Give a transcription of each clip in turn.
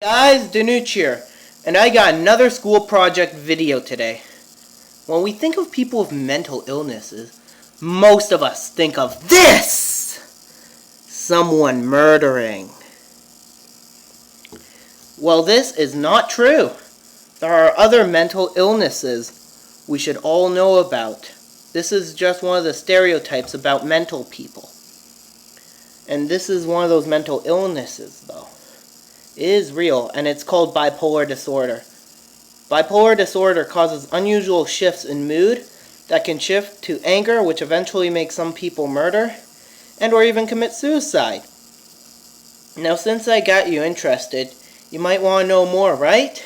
Guys, Danuch here, and I got another school project video today. When we think of people with mental illnesses, most of us think of this! Someone murdering. Well, this is not true. There are other mental illnesses we should all know about. This is just one of the stereotypes about mental people. And this is one of those mental illnesses, though. It is real, and it's called bipolar disorder. Bipolar disorder causes unusual shifts in mood that can shift to anger, which eventually makes some people murder, and or even commit suicide. Now, since I got you interested, you might want to know more, right?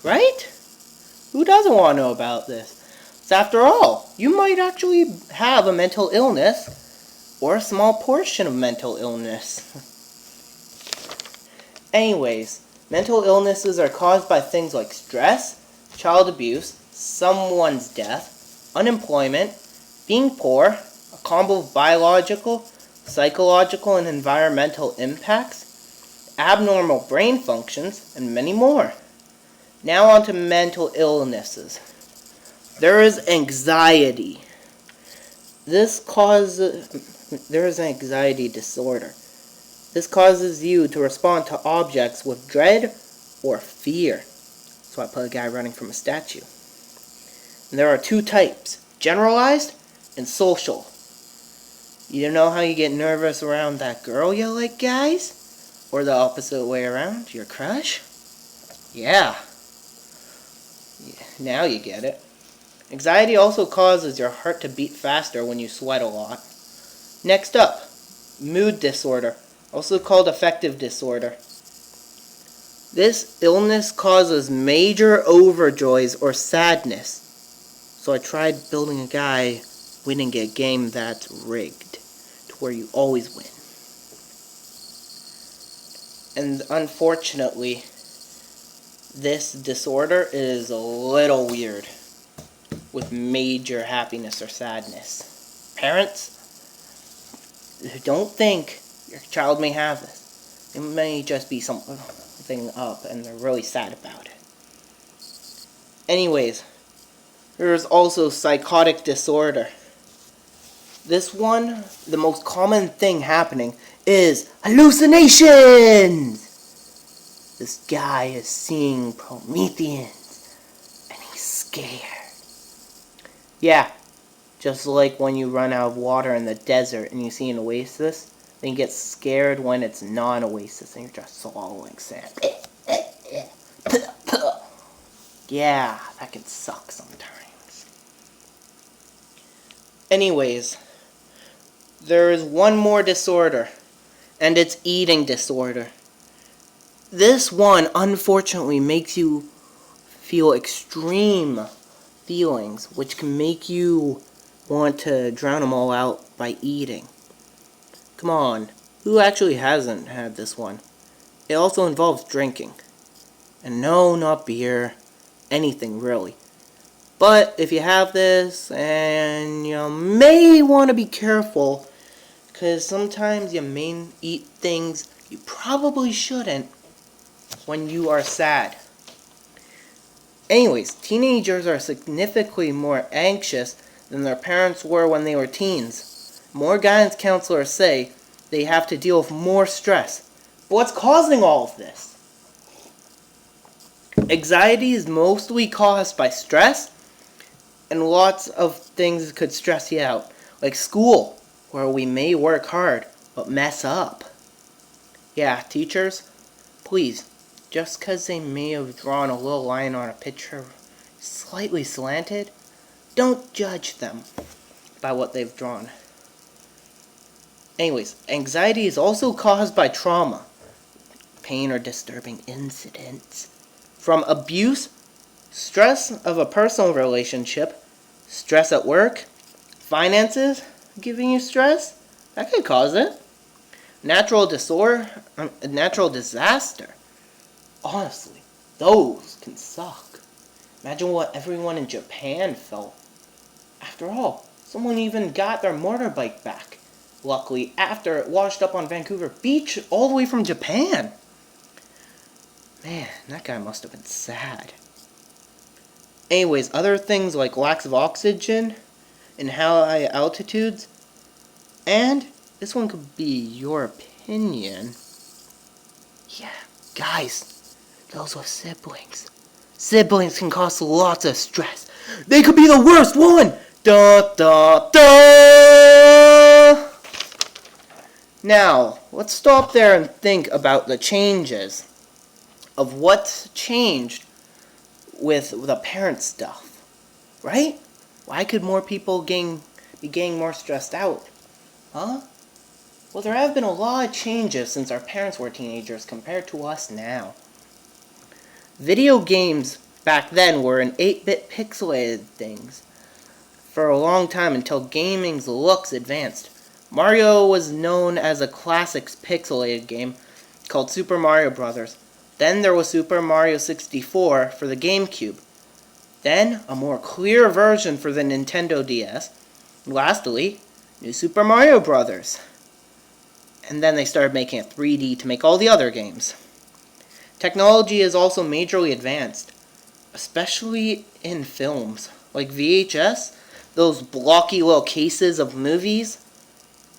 Right? Who doesn't want to know about this? So after all, you might actually have a mental illness, or a small portion of mental illness. Anyways, mental illnesses are caused by things like stress, child abuse, someone's death, unemployment, being poor, a combo of biological, psychological, and environmental impacts, abnormal brain functions, and many more. Now on to mental illnesses. There is anxiety. There is an anxiety disorder. This causes you to respond to objects with dread or fear. So I put a guy running from a statue. And there are two types, generalized and social. You know how you get nervous around that girl you like, guys? Or the opposite way around, your crush? Yeah. Now you get it. Anxiety also causes your heart to beat faster when you sweat a lot. Next up, mood disorder, also called affective disorder. This illness causes major overjoys or sadness. So I tried building a guy winning a game that's rigged, to where you always win. And unfortunately, this disorder is a little weird, with major happiness or sadness. Parents, don't think your child may have this. It may just be something up and they're really sad about it. Anyways, there's also psychotic disorder. This one, the most common thing happening is hallucinations! This guy is seeing Prometheans and he's scared. Yeah, just like when you run out of water in the desert and you see an oasis, then you get scared when it's non-oasis and you're just swallowing sand. Yeah, that can suck sometimes. Anyways, there is one more disorder, and it's eating disorder. This one, unfortunately, makes you feel extreme feelings, which can make you want to drown them all out by eating. Come on, who actually hasn't had this one? It also involves drinking. And no, not beer, anything really. But if you have this, and you may want to be careful, because sometimes you may eat things you probably shouldn't when you are sad. Anyways, teenagers are significantly more anxious than their parents were when they were teens. More guidance counselors say they have to deal with more stress. But what's causing all of this? Anxiety is mostly caused by stress, and lots of things could stress you out. Like school, where we may work hard, but mess up. Yeah, teachers, please, just because they may have drawn a little line on a picture slightly slanted, don't judge them by what they've drawn. Anyways, anxiety is also caused by trauma, pain or disturbing incidents, from abuse, stress of a personal relationship, stress at work, finances giving you stress, that could cause it. Natural disaster. Honestly, those can suck. Imagine what everyone in Japan felt. After all, someone even got their motorbike back. Luckily, after it washed up on Vancouver Beach all the way from Japan. Man, that guy must have been sad. Anyways, other things like lacks of oxygen and high altitudes, and this one could be your opinion. Yeah, guys, those are siblings. Siblings can cause lots of stress. They could be the worst one! Da da da! Now, let's stop there and think about the changes of what's changed with the parent stuff, right? Why could more people be getting more stressed out? Huh? Well, there have been a lot of changes since our parents were teenagers compared to us now. Video games back then were in 8-bit pixelated things for a long time until gaming's looks advanced. Mario was known as a classic pixelated game called Super Mario Bros. Then there was Super Mario 64 for the GameCube. Then a more clear version for the Nintendo DS. Lastly, New Super Mario Bros. And then they started making it 3D to make all the other games. Technology is also majorly advanced, especially in films. Like VHS, those blocky little cases of movies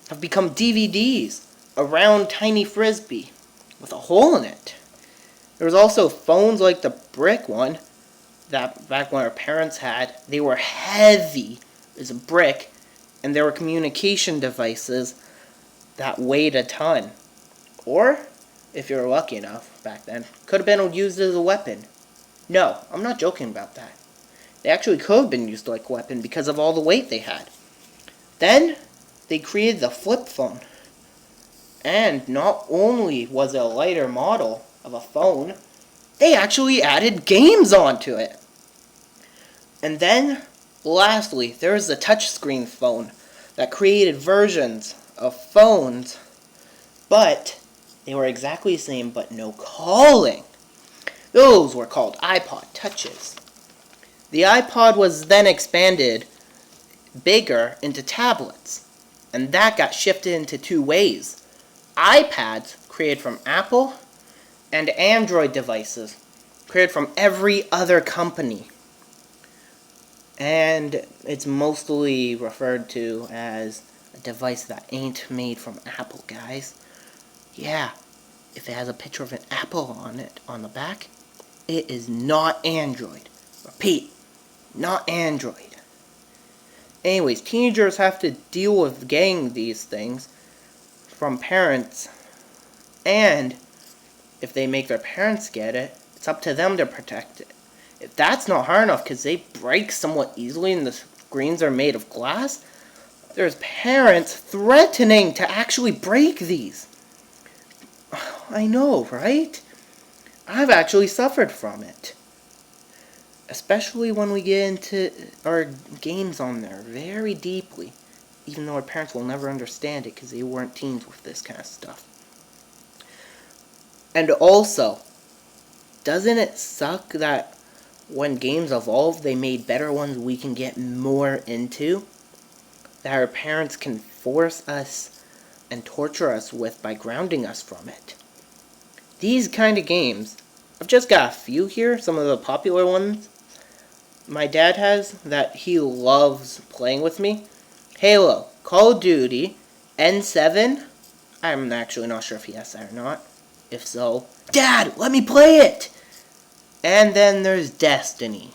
have become DVDs, a round tiny frisbee with a hole in it. There was also phones like the brick one that back when our parents had. They were heavy as a brick, and they were communication devices that weighed a ton. Or, if you were lucky enough back then, could have been used as a weapon. No, I'm not joking about that. They actually could have been used like a weapon because of all the weight they had. Then, they created the flip phone. And not only was it a lighter model of a phone, they actually added games onto it. And then, lastly, there was the touchscreen phone that created versions of phones, but they were exactly the same but no calling. Those were called iPod Touches. The iPod was then expanded bigger into tablets, and that got shifted into two ways. iPads, created from Apple, and Android devices, created from every other company. And it's mostly referred to as a device that ain't made from Apple, guys. Yeah, if it has a picture of an apple on it on the back, it is not Android. Repeat, not Android. Anyways, teenagers have to deal with getting these things from parents, and if they make their parents get it, it's up to them to protect it. If that's not hard enough because they break somewhat easily and the screens are made of glass, there's parents threatening to actually break these. I know, right? I've actually suffered from it. Especially when we get into our games on there very deeply. Even though our parents will never understand it because they weren't teens with this kind of stuff. And also, doesn't it suck that when games evolve, they made better ones we can get more into? That our parents can force us and torture us with by grounding us from it. These kind of games, I've just got a few here, some of the popular ones my dad has that he loves playing with me. Halo, Call of Duty, N7. I'm actually not sure if he has that or not. If so, Dad, let me play it! And then there's Destiny.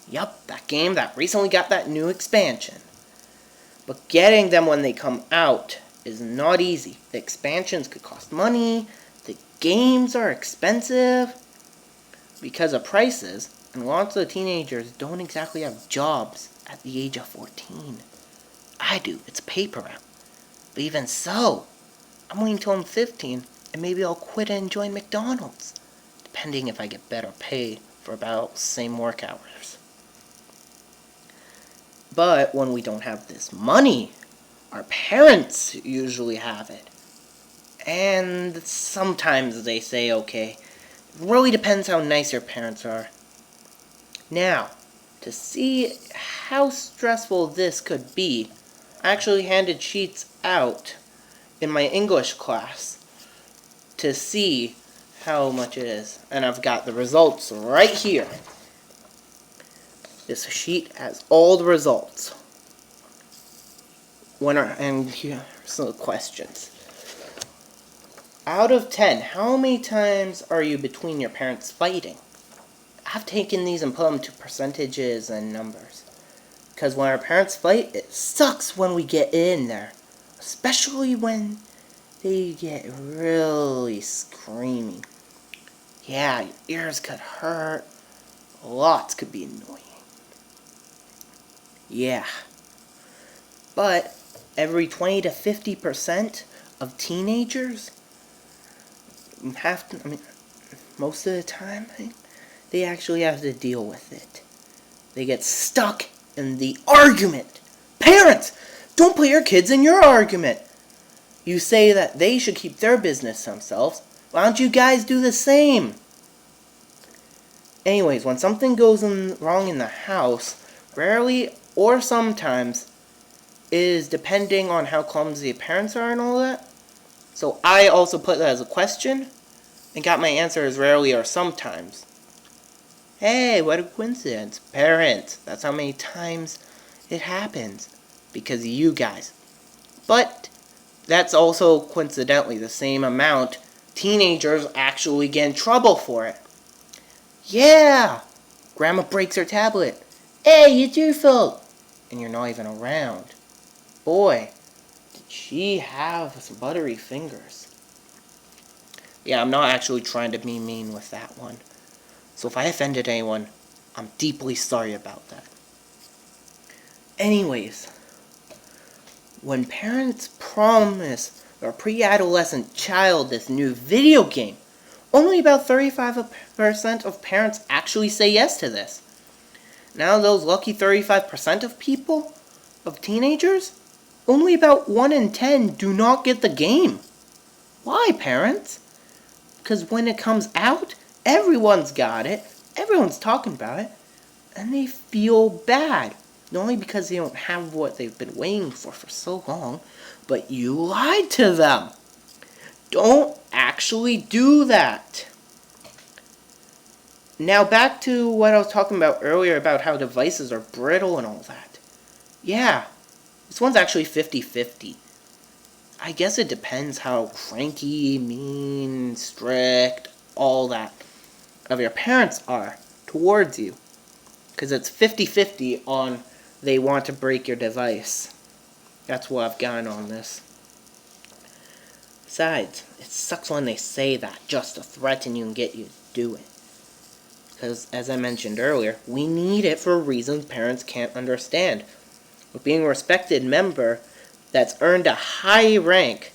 Yup, that game that recently got that new expansion. But getting them when they come out is not easy. The expansions could cost money, the games are expensive because of prices, and lots of teenagers don't exactly have jobs at the age of 14. I do, it's a paper route. But even so, I'm waiting till I'm 15, and maybe I'll quit and join McDonald's, depending if I get better pay for about the same work hours. But when we don't have this money, our parents usually have it. And sometimes they say, okay, it really depends how nice your parents are. Now, to see how stressful this could be, I actually handed sheets out in my English class to see how much it is. And I've got the results right here. This sheet has all the results. And here's some questions. Out of 10, how many times are you between your parents fighting? I've taken these and put them to percentages and numbers. Because when our parents fight, it sucks when we get in there. Especially when they get really screaming. Yeah, your ears could hurt. Lots could be annoying. Yeah. But every 20 to 50% of teenagers most of the time, they actually have to deal with it. They get stuck in the argument. Parents, don't put your kids in your argument. You say that they should keep their business to themselves. Why don't you guys do the same? Anyways, when something goes wrong in the house, rarely or sometimes is depending on how clumsy parents are and all that. So I also put that as a question and got my answer as rarely or sometimes. Hey, what a coincidence. Parents, that's how many times it happens. Because of you guys. But that's also coincidentally the same amount teenagers actually get in trouble for it. Yeah! Grandma breaks her tablet. Hey, it's your fault. And you're not even around. Boy, did she have some buttery fingers. Yeah, I'm not actually trying to be mean with that one. So if I offended anyone, I'm deeply sorry about that. Anyways, when parents promise their pre-adolescent child this new video game, only about 35% of parents actually say yes to this. Now those lucky 35% of people, of teenagers, only about 1 in 10 do not get the game. Why, parents? Because when it comes out, everyone's got it, everyone's talking about it, and they feel bad. Not only because they don't have what they've been waiting for so long, but you lied to them. Don't actually do that. Now back to what I was talking about earlier about how devices are brittle and all that. Yeah, this one's actually 50-50. I guess it depends how cranky, mean, strict, all that of your parents are towards you. Because it's 50-50 on they want to break your device. That's what I've gotten on this. Besides, it sucks when they say that just to threaten you and get you to do it. Because, as I mentioned earlier, we need it for reasons parents can't understand. With being a respected member that's earned a high rank,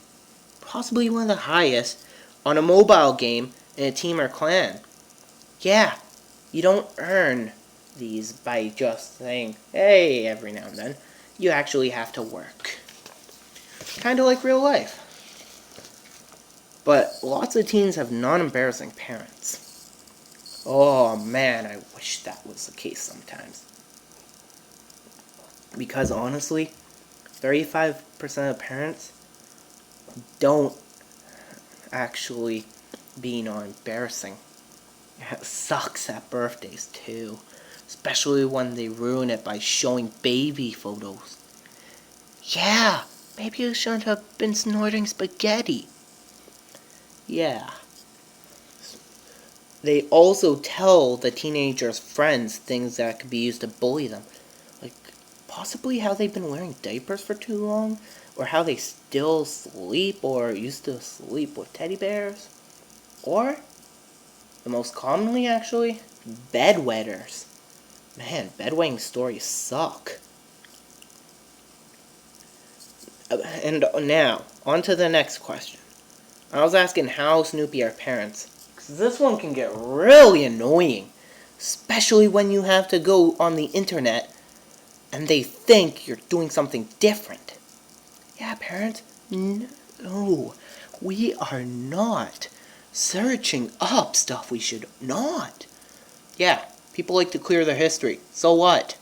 possibly one of the highest, on a mobile game in a team or clan. Yeah, you don't earn these by just saying, hey, every now and then. You actually have to work. Kind of like real life. But lots of teens have non-embarrassing parents. Oh man, I wish that was the case sometimes. Because honestly, 35% of parents don't actually be non-embarrassing. It sucks at birthdays too. Especially when they ruin it by showing baby photos. Yeah, maybe you shouldn't have been snorting spaghetti. Yeah. They also tell the teenagers' friends things that could be used to bully them. Like, possibly how they've been wearing diapers for too long, or how they still sleep or used to sleep with teddy bears. Or, the most commonly actually, bedwetters. Man, bedwetting stories suck. And now, on to the next question. I was asking how snoopy are parents. Because this one can get really annoying. Especially when you have to go on the internet and they think you're doing something different. Yeah, parents, no, we are not searching up stuff we should not. Yeah, people like to clear their history. So what?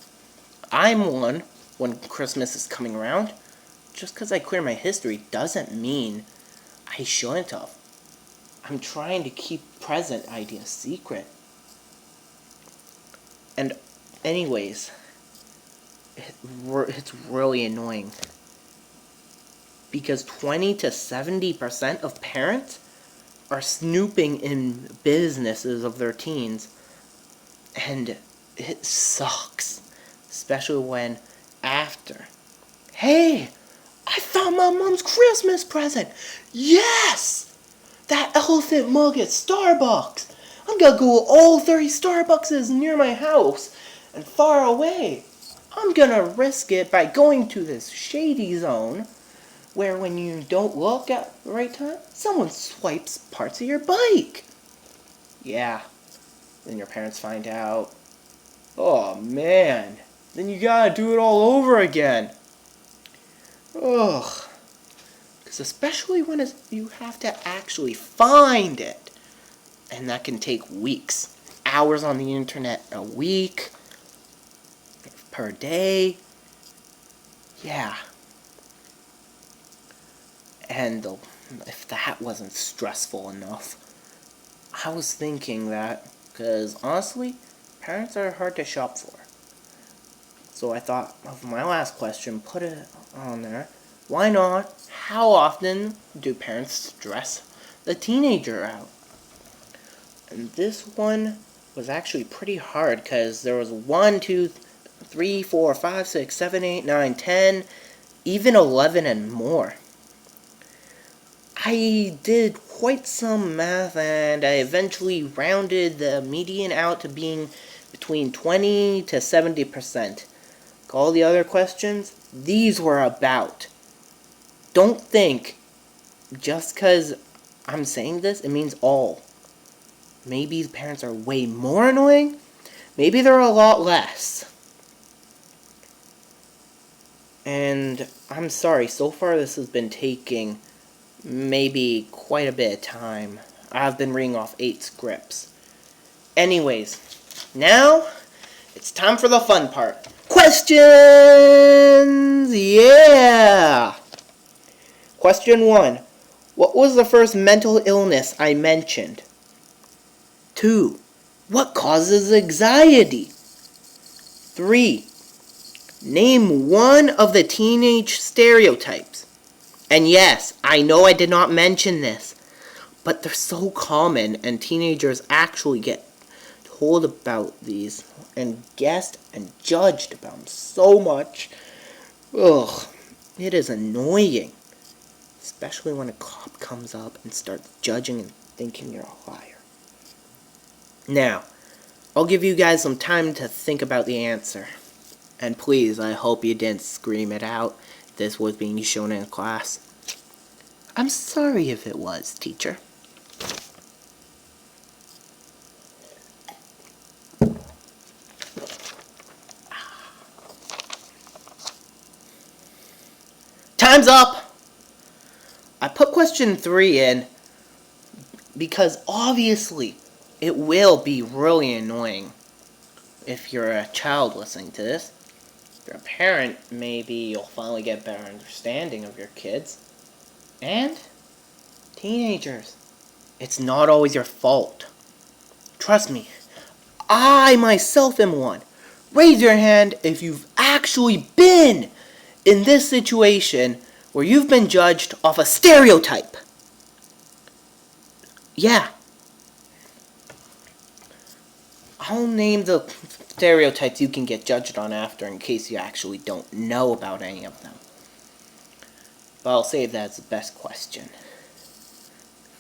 I'm one when Christmas is coming around. Just because I clear my history doesn't mean I shouldn't have. I'm trying to keep present ideas secret. And anyways, it's really annoying. Because 20 to 70% of parents are snooping in businesses of their teens. And it sucks. Especially when after. Hey! I found my mom's Christmas present! Yes! That elephant mug at Starbucks! I'm gonna go all 30 Starbucks near my house and far away. I'm gonna risk it by going to this shady zone where when you don't look at the right time, someone swipes parts of your bike. Yeah. Then your parents find out. Oh man. Then you gotta do it all over again. Ugh. Because especially when you have to actually find it. And that can take weeks. Hours on the internet a week. Per day. Yeah. And if that wasn't stressful enough, I was thinking that, because honestly, parents are hard to shop for. So I thought of my last question, put it on there. Why not? How often do parents stress the teenager out? And this one was actually pretty hard because there was 1, 2, 3, 4, 5, 6, 7, 8, 9, 10, even 11 and more. I did quite some math and I eventually rounded the median out to being between 20 to 70%. All the other questions, these were about. Don't think just because I'm saying this, it means all. Maybe the parents are way more annoying. Maybe they're a lot less. And I'm sorry, so far this has been taking maybe quite a bit of time. I've been reading off 8 scripts. Anyways, now it's time for the fun part. Questions! Yeah! Question 1. What was the first mental illness I mentioned? 2. What causes anxiety? 3. Name one of the teenage stereotypes. And yes, I know I did not mention this, but they're so common and teenagers actually get told about these and guessed and judged about them so much. Ugh, it is annoying. Especially when a cop comes up and starts judging and thinking you're a liar. Now, I'll give you guys some time to think about the answer. And please, I hope you didn't scream it out. This was being shown in class. I'm sorry if it was, teacher. Time's up! I put question 3 in because obviously it will be really annoying if you're a child listening to this. If you're a parent, maybe you'll finally get a better understanding of your kids. And teenagers, it's not always your fault. Trust me, I myself am one. Raise your hand if you've actually been in this situation where you've been judged off a stereotype. Yeah. I'll name the stereotypes you can get judged on after in case you actually don't know about any of them. But I'll save that as the best question.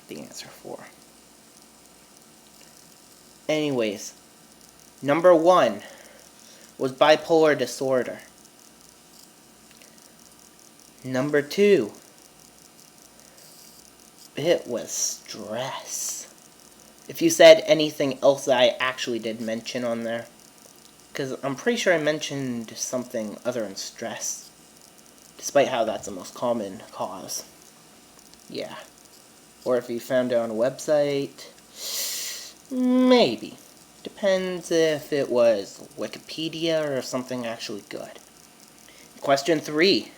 The answer for. Anyways, number 1 was bipolar disorder. Number 2, it was stress. If you said anything else that I actually did mention on there, because I'm pretty sure I mentioned something other than stress, despite how that's the most common cause. Yeah. Or if you found it on a website, maybe. Depends if it was Wikipedia or something actually good. Question 3.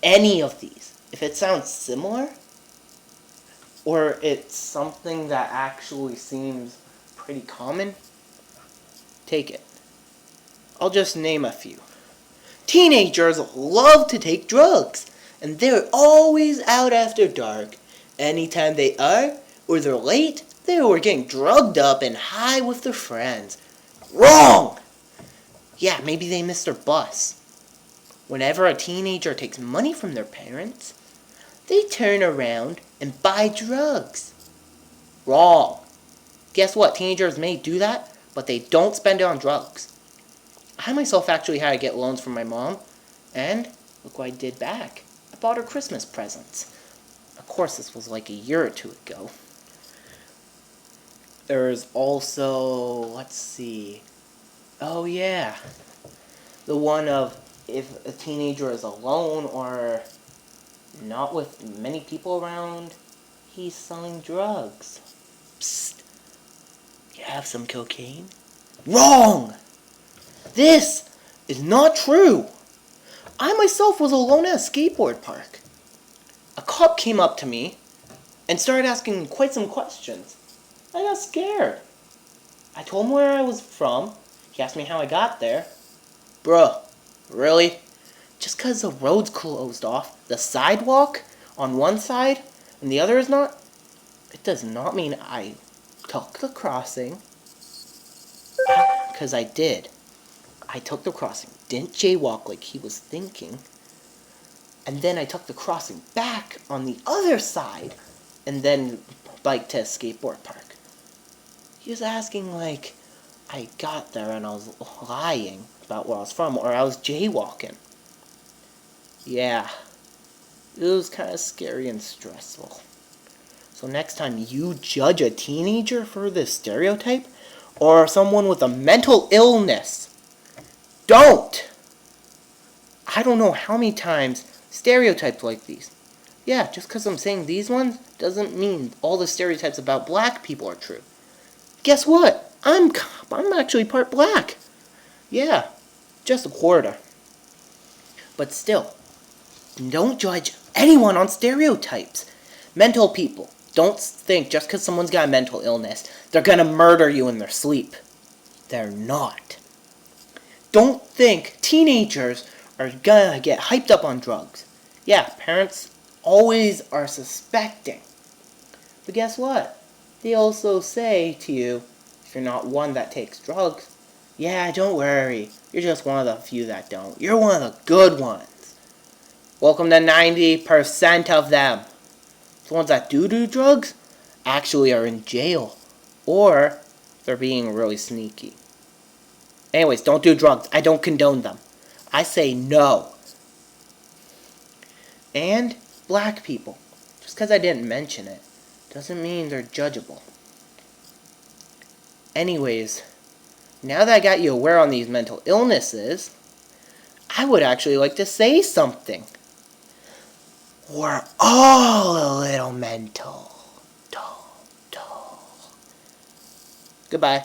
Any of these, if it sounds similar, or it's something that actually seems pretty common, take it. I'll just name a few. Teenagers love to take drugs, and they're always out after dark. Anytime they are, or they're late, they were getting drugged up and high with their friends. Wrong! Yeah, maybe they missed their bus. Whenever a teenager takes money from their parents, they turn around and buy drugs. Wrong. Guess what? Teenagers may do that, but they don't spend it on drugs. I myself actually had to get loans from my mom, and look what I did back. I bought her Christmas presents. Of course, this was like a year or two ago. There's also, let's see. Oh yeah. The one of if a teenager is alone or not with many people around, he's selling drugs. Psst. You have some cocaine? Wrong! This is not true. I myself was alone at a skateboard park. A cop came up to me and started asking quite some questions. I got scared. I told him where I was from. He asked me how I got there. Bruh, really? Just because the road's closed off, the sidewalk on one side and the other is not, it does not mean I took the crossing. Because I did. I took the crossing, didn't jaywalk like he was thinking, and then I took the crossing back on the other side, and then biked to a skateboard park. He was asking like I got there and I was lying about where I was from, or I was jaywalking. Yeah, it was kind of scary and stressful. So next time you judge a teenager for this stereotype, or someone with a mental illness, don't! I don't know how many times stereotypes like these. Yeah, just because I'm saying these ones doesn't mean all the stereotypes about black people are true. Guess what? I'm actually part black. Yeah, just a quarter. But still, don't judge anyone on stereotypes. Mental people, don't think just because someone's got a mental illness, they're gonna murder you in their sleep. They're not. Don't think teenagers are gonna get hyped up on drugs. Yeah, parents always are suspecting. But guess what? They also say to you, if you're not one that takes drugs, yeah, don't worry. You're just one of the few that don't. You're one of the good ones. Welcome to 90% of them. The ones that do drugs actually are in jail. Or they're being really sneaky. Anyways, don't do drugs. I don't condone them. I say no. And black people. Just because I didn't mention it doesn't mean they're judgeable. Anyways, now that I got you aware on these mental illnesses, I would actually like to say something. We're all a little mental. Goodbye.